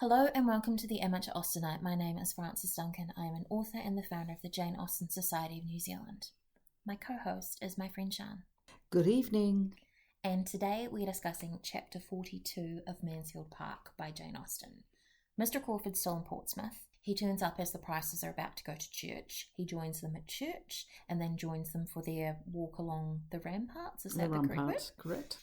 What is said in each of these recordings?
Hello and welcome to the Amateur Austenite. My name is Frances Duncan. I am an author and the founder of the Jane Austen Society of New Zealand. My co-host is my friend Sian. Good evening. And today we're discussing chapter 42 of Mansfield Park by Jane Austen. Mr. Crawford's still in Portsmouth. He turns up as the Prices are about to go to church. He joins them at church and then joins them for their walk along the ramparts. Is that the correct word? Correct.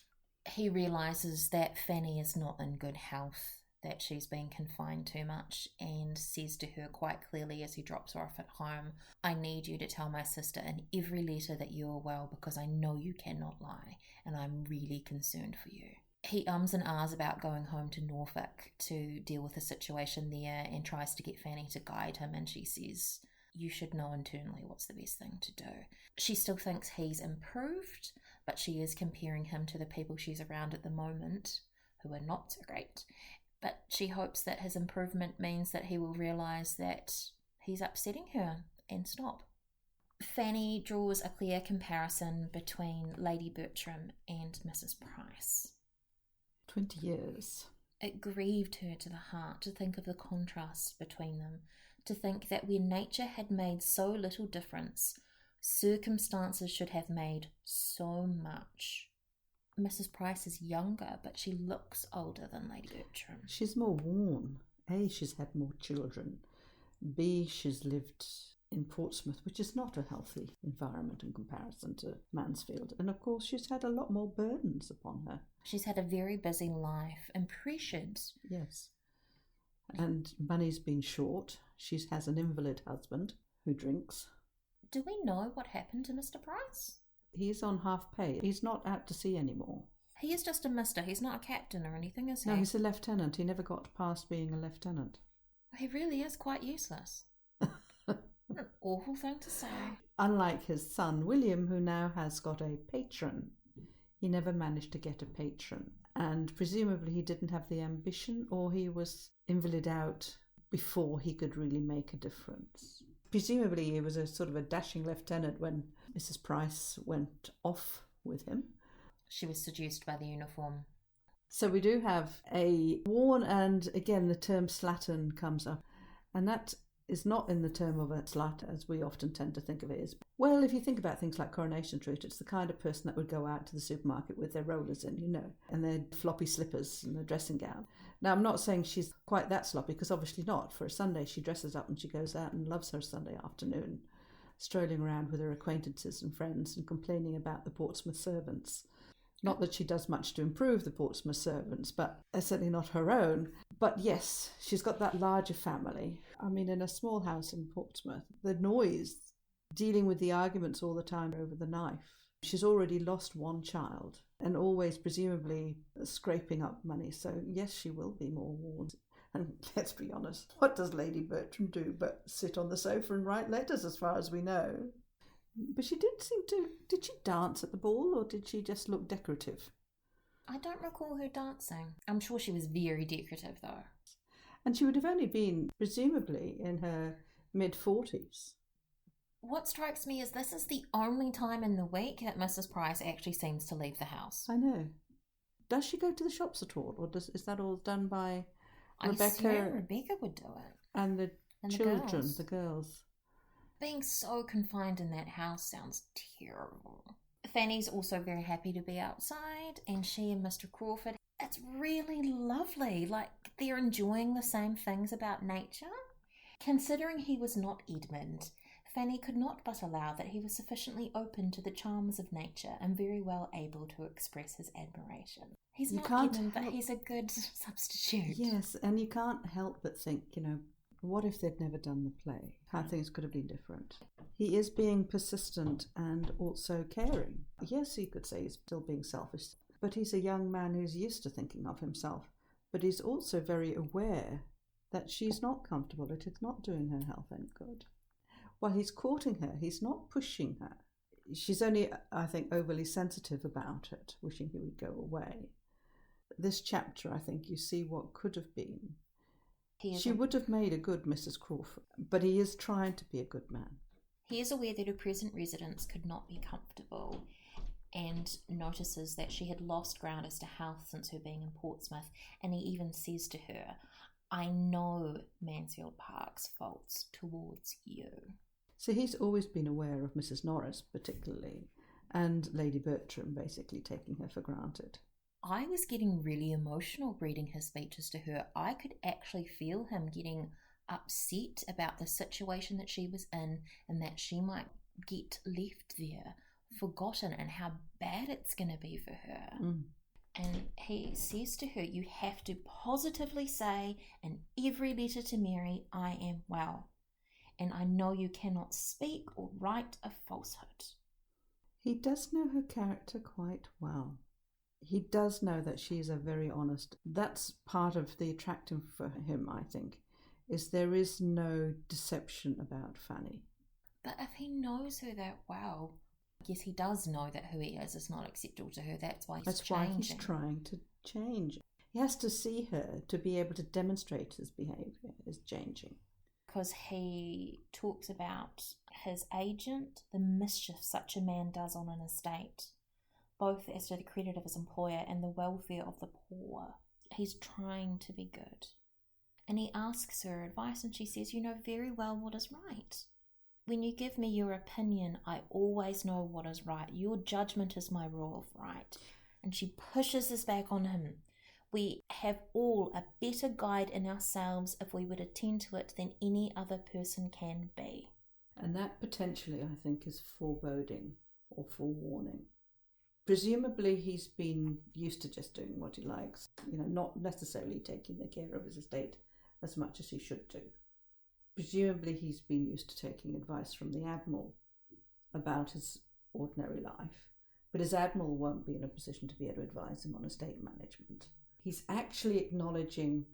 He realises that Fanny is not in good health, that she's been confined too much, and says to her quite clearly as he drops her off at home, I need you to tell my sister in every letter that you are well because I know you cannot lie and I'm really concerned for you. He ums and ahs about going home to Norfolk to deal with the situation there and tries to get Fanny to guide him, and she says, you should know internally what's the best thing to do. She still thinks he's improved, but she is comparing him to the people she's around at the moment who are not so great. But she hopes that his improvement means that he will realise that he's upsetting her and stop. Fanny draws a clear comparison between Lady Bertram and Mrs. Price. 20 years. It grieved her to the heart to think of the contrast between them, to think that where nature had made so little difference, circumstances should have made so much. Mrs. Price is younger, but she looks older than Lady Bertram. She's more worn. A, she's had more children. B, she's lived in Portsmouth, which is not a healthy environment in comparison to Mansfield. And of course, she's had a lot more burdens upon her. She's had a very busy life and pressured. Yes. And money's been short. She has an invalid husband who drinks. Do we know what happened to Mr. Price? He's on half pay. He's not out to sea anymore. He is just a mister. He's not a captain or anything, is he? No, he's a lieutenant. He never got past being a lieutenant. He really is quite useless. What an awful thing to say. Unlike his son, William, who now has got a patron. He never managed to get a patron. And presumably he didn't have the ambition, or he was invalid out before he could really make a difference. Presumably he was a sort of a dashing lieutenant when Mrs. Price went off with him. She was seduced by the uniform. So we do have a worn, and again the term slattern comes up. And that is not in the term of a slut as we often tend to think of it as. Well, if you think about things like Coronation Street, it's the kind of person that would go out to the supermarket with their rollers in, and their floppy slippers and their dressing gown. Now, I'm not saying she's quite that sloppy, because obviously not. For a Sunday, she dresses up and she goes out and loves her Sunday afternoon, strolling around with her acquaintances and friends and complaining about the Portsmouth servants. Not that she does much to improve the Portsmouth servants, but certainly not her own. But yes, she's got that larger family. I mean, in a small house in Portsmouth, the noise, dealing with the arguments all the time over the knife. She's already lost one child and always presumably scraping up money. So yes, she will be more worn. And let's be honest, what does Lady Bertram do but sit on the sofa and write letters as far as we know? But she did did she dance at the ball, or did she just look decorative? I don't recall her dancing. I'm sure she was very decorative though. And she would have only been, presumably, in her mid-40s. What strikes me is this is the only time in the week that Mrs. Price actually seems to leave the house. I know. Does she go to the shops at all, or is that all done by Rebecca? I assume Rebecca would do it. And the children, the girls. Being so confined in that house sounds terrible. Fanny's also very happy to be outside, and she and Mr. Crawford, it's really lovely. Like, they're enjoying the same things about nature. Considering he was not Edmund, Fanny could not but allow that he was sufficiently open to the charms of nature and very well able to express his admiration. He's not Edmund, but he's a good substitute. Yes, and you can't help but think, what if they'd never done the play? How things could have been different. He is being persistent and also caring. Yes, you could say he's still being selfish, but he's a young man who's used to thinking of himself. But he's also very aware that she's not comfortable. It is not doing her health any good. While he's courting her, he's not pushing her. She's only, I think, overly sensitive about it, wishing he would go away. This chapter, I think, you see what could have been. She would have made a good Mrs. Crawford, but he is trying to be a good man. He is aware that her present residence could not be comfortable and notices that she had lost ground as to health since her being in Portsmouth, and he even says to her, I know Mansfield Park's faults towards you. So he's always been aware of Mrs. Norris particularly, and Lady Bertram basically taking her for granted. I was getting really emotional reading his speeches to her. I could actually feel him getting upset about the situation that she was in and that she might get left there, forgotten, and how bad it's going to be for her. And he says to her, you have to positively say in every letter to Mary, I am well, and I know you cannot speak or write a falsehood. He does know her character quite well. He does know that she is a very honest. That's part of the attraction for him, I think, is there is no deception about Fanny. But if he knows her that well, I guess he does know that who he is not acceptable to her. That's why he's changing. Why he's trying to change. He has to see her to be able to demonstrate his behaviour is changing. Because he talks about his agent, the mischief such a man does on an estate, both as to the credit of his employer and the welfare of the poor. He's trying to be good. And he asks her advice and she says, you know very well what is right. When you give me your opinion, I always know what is right. Your judgment is my rule of right. And she pushes this back on him. We have all a better guide in ourselves if we would attend to it than any other person can be. And that potentially, I think, is foreboding or forewarning. Presumably he's been used to just doing what he likes, not necessarily taking the care of his estate as much as he should do. Presumably he's been used to taking advice from the Admiral about his ordinary life, but his Admiral won't be in a position to be able to advise him on estate management. He's actually acknowledging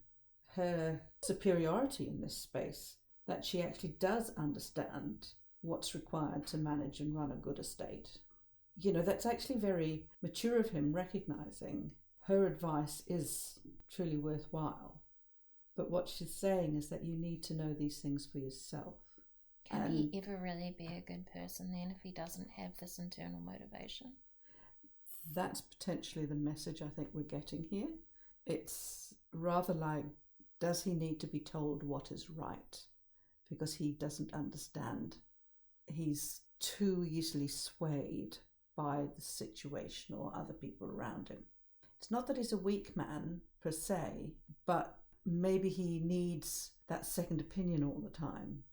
her superiority in this space, that she actually does understand what's required to manage and run a good estate. That's actually very mature of him, recognising her advice is truly worthwhile. But what she's saying is that you need to know these things for yourself. Can he ever really be a good person then if he doesn't have this internal motivation? That's potentially the message I think we're getting here. It's rather like, does he need to be told what is right? Because he doesn't understand. He's too easily swayed by the situation or other people around him. It's not that he's a weak man per se, but maybe he needs that second opinion all the time.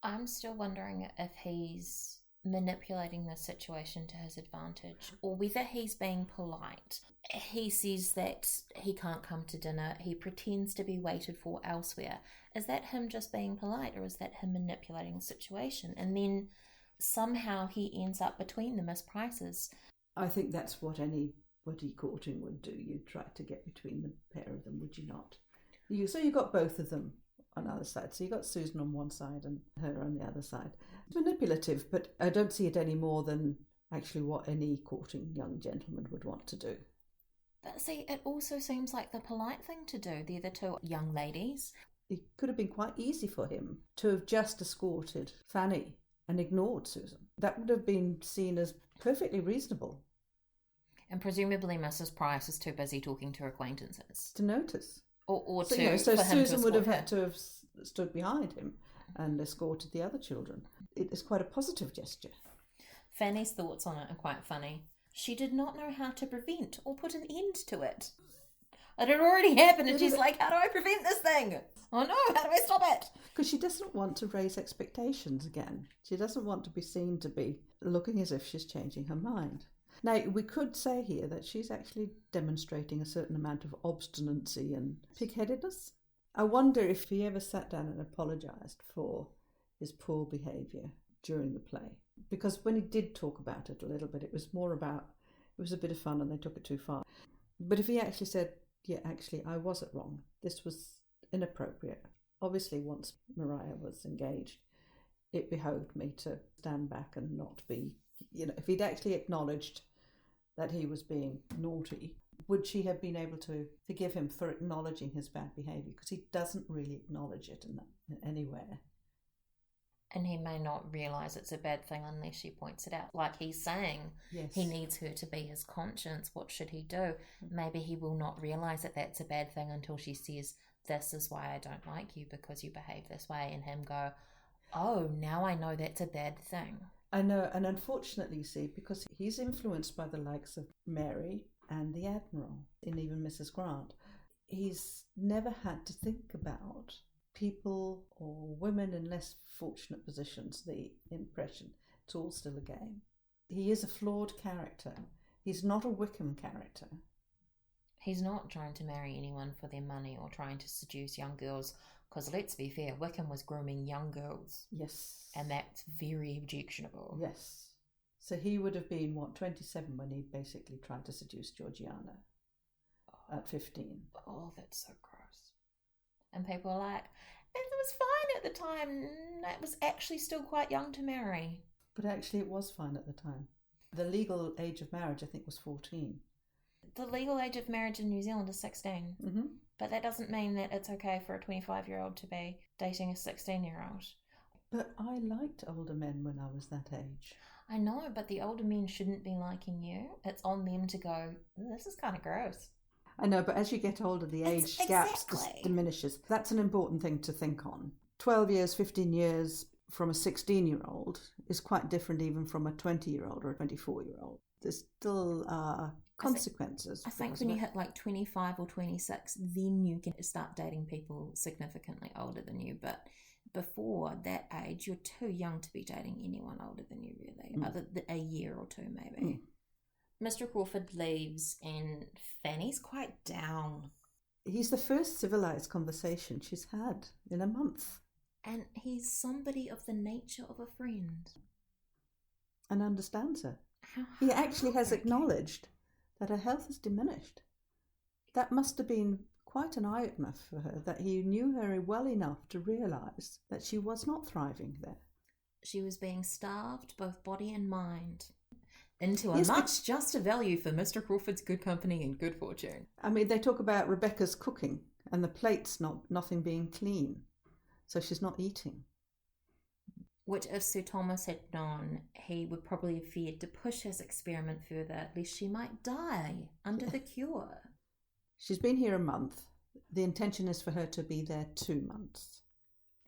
I'm still wondering if he's manipulating the situation to his advantage or whether he's being polite. He says that he can't come to dinner. He pretends to be waited for elsewhere. Is that him just being polite or is that him manipulating the situation? And then somehow he ends up between the misprices. I think that's what anybody courting would do. You'd try to get between the pair of them, would you not? So you got both of them on the other side. So you got Susan on one side and her on the other side. It's manipulative, but I don't see it any more than actually what any courting young gentleman would want to do. But see, it also seems like the polite thing to do. They're the two young ladies. It could have been quite easy for him to have just escorted Fanny and ignored Susan. That would have been seen as perfectly reasonable. And presumably Mrs. Price is too busy talking to her acquaintances to notice. Or so, to so for him Susan to would have her. had to have stood behind him and escorted the other children. It is quite a positive gesture. Fanny's thoughts on it are quite funny. She did not know how to prevent or put an end to it. It had already happened and she's like, how do I prevent this thing? Oh no, how do I stop it? Because she doesn't want to raise expectations again. She doesn't want to be seen to be looking as if she's changing her mind. Now, we could say here that she's actually demonstrating a certain amount of obstinacy and pig-headedness. I wonder if he ever sat down and apologised for his poor behaviour during the play. Because when he did talk about it a little bit, it was more about, it was a bit of fun and they took it too far. But if he actually said, yeah, actually, I wasn't wrong. This was inappropriate. Obviously, once Maria was engaged, it behoved me to stand back and not be, if he'd actually acknowledged that he was being naughty, would she have been able to forgive him for acknowledging his bad behaviour? Because he doesn't really acknowledge it in anywhere. And he may not realise it's a bad thing unless she points it out. Like he's saying, Yes. he needs her to be his conscience. What should he do? Maybe he will not realise that that's a bad thing until she says, this is why I don't like you, because you behave this way. And him go, oh, now I know that's a bad thing. I know, and unfortunately, you see, because he's influenced by the likes of Mary and the Admiral, and even Mrs. Grant, he's never had to think about people or women in less fortunate positions, the impression. It's all still a game. He is a flawed character. He's not a Wickham character. He's not trying to marry anyone for their money or trying to seduce young girls, because let's be fair, Wickham was grooming young girls. Yes. And that's very objectionable. Yes. So he would have been, 27 when he basically tried to seduce Georgiana at 15. Oh, that's so gross. And people are like, it was fine at the time. It was actually still quite young to marry. But actually it was fine at the time. The legal age of marriage, I think, was 14. The legal age of marriage in New Zealand is 16. Mm-hmm. But that doesn't mean that it's okay for a 25-year-old to be dating a 16-year-old. But I liked older men when I was that age. I know, but the older men shouldn't be liking you. It's on them to go, this is kind of gross. I know, but as you get older, the age gaps diminishes. That's an important thing to think on. 12 years, 15 years from a 16-year-old is quite different even from a 20-year-old or a 24-year-old. There's still consequences. I think when you hit like 25 or 26, then you can start dating people significantly older than you. But before that age, you're too young to be dating anyone older than you, really. Other than a year or two, maybe. Mr. Crawford leaves and Fanny's quite down. He's the first civilised conversation she's had in a month. And he's somebody of the nature of a friend. And understands her. He actually has acknowledged that her health has diminished. That must have been quite an eye-opener for her, that he knew her well enough to realise that she was not thriving there. She was being starved, both body and mind, into a much juster value for Mr. Crawford's good company and good fortune. I mean, they talk about Rebecca's cooking and the plates nothing being clean, so she's not eating. Which, if Sir Thomas had known, he would probably have feared to push his experiment further, lest she might die under the cure. She's been here a month. The intention is for her to be there 2 months.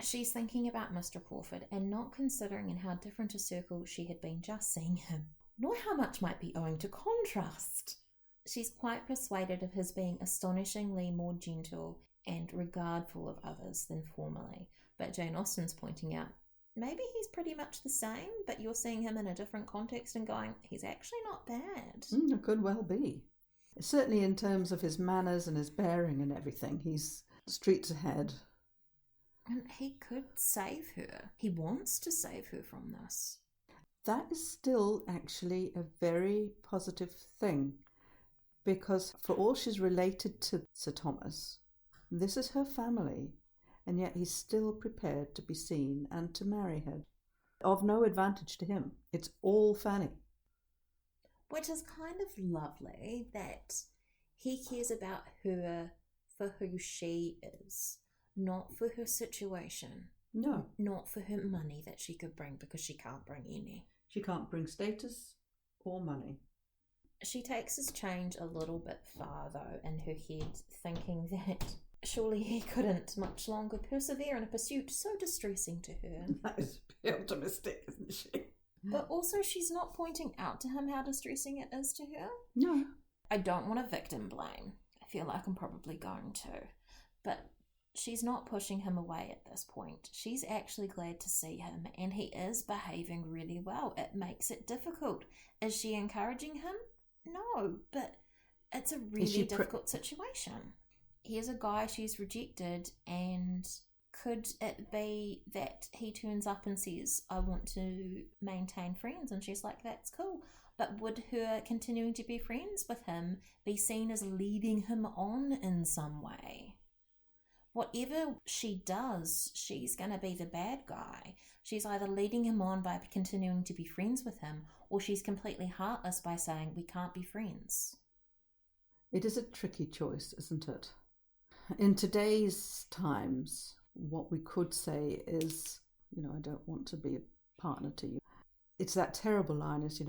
She's thinking about Mr. Crawford and not considering in how different a circle she had been just seeing him, nor how much might be owing to contrast. She's quite persuaded of his being astonishingly more gentle and regardful of others than formerly, but Jane Austen's pointing out, maybe he's pretty much the same, but you're seeing him in a different context and going, he's actually not bad. It could well be. Certainly in terms of his manners and his bearing and everything, he's streets ahead. And he could save her. He wants to save her from this. That is still actually a very positive thing, because for all she's related to Sir Thomas, this is her family, and yet he's still prepared to be seen and to marry her. Of no advantage to him. It's all Fanny. Which is kind of lovely that he cares about her for who she is, not for her situation. No. Not for her money that she could bring, because she can't bring any. She can't bring status or money. She takes his change a little bit far, though, in her head, thinking that surely he couldn't much longer persevere in a pursuit so distressing to her. That is optimistic, isn't she? But also she's not pointing out to him how distressing it is to her. No. I don't want to victim blame. I feel like I'm probably going to. But she's not pushing him away at this point. She's actually glad to see him, and he is behaving really well. It makes it difficult. Is she encouraging him? No, but it's a really difficult situation. Here's a guy she's rejected, and could it be that he turns up and says, I want to maintain friends? And she's like, that's cool. But would her continuing to be friends with him be seen as leading him on in some way? Whatever she does, she's going to be the bad guy. She's either leading him on by continuing to be friends with him, or she's completely heartless by saying, we can't be friends. It is a tricky choice, isn't it? In today's times, what we could say is I don't want to be a partner to you. It's that terrible line, as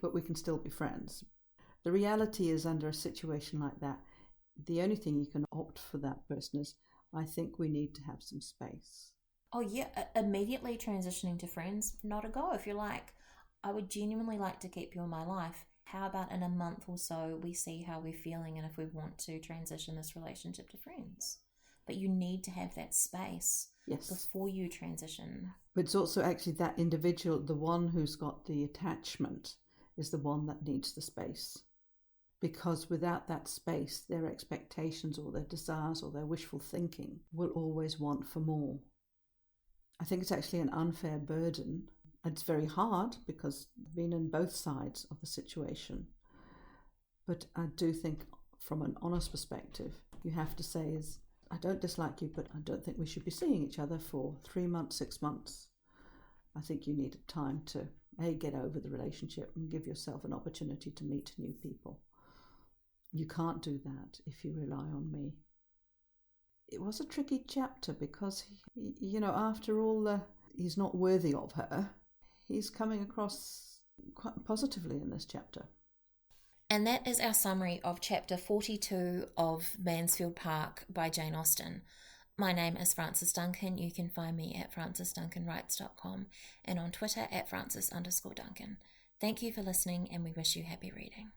but we can still be friends. The reality is, under a situation like that, the only thing you can opt for that person is, I think we need to have some space. Oh yeah, immediately transitioning to friends, not a go. If you're like, I would genuinely like to keep you in my life, how about in a month or so we see how we're feeling and if we want to transition this relationship to friends? But you need to have that space before you transition. But it's also actually that individual, the one who's got the attachment, is the one that needs the space. Because without that space, their expectations or their desires or their wishful thinking will always want for more. I think it's actually an unfair burden. It's very hard because I've been in both sides of the situation. But I do think from an honest perspective, you have to say is, I don't dislike you, but I don't think we should be seeing each other for 3 months, 6 months. I think you need time to, get over the relationship and give yourself an opportunity to meet new people. You can't do that if you rely on me. It was a tricky chapter because, after all, he's not worthy of her. He's coming across quite positively in this chapter. And that is our summary of chapter 42 of Mansfield Park by Jane Austen. My name is Frances Duncan. You can find me at francesduncanwrites.com and on Twitter at Frances_Duncan. Thank you for listening and we wish you happy reading.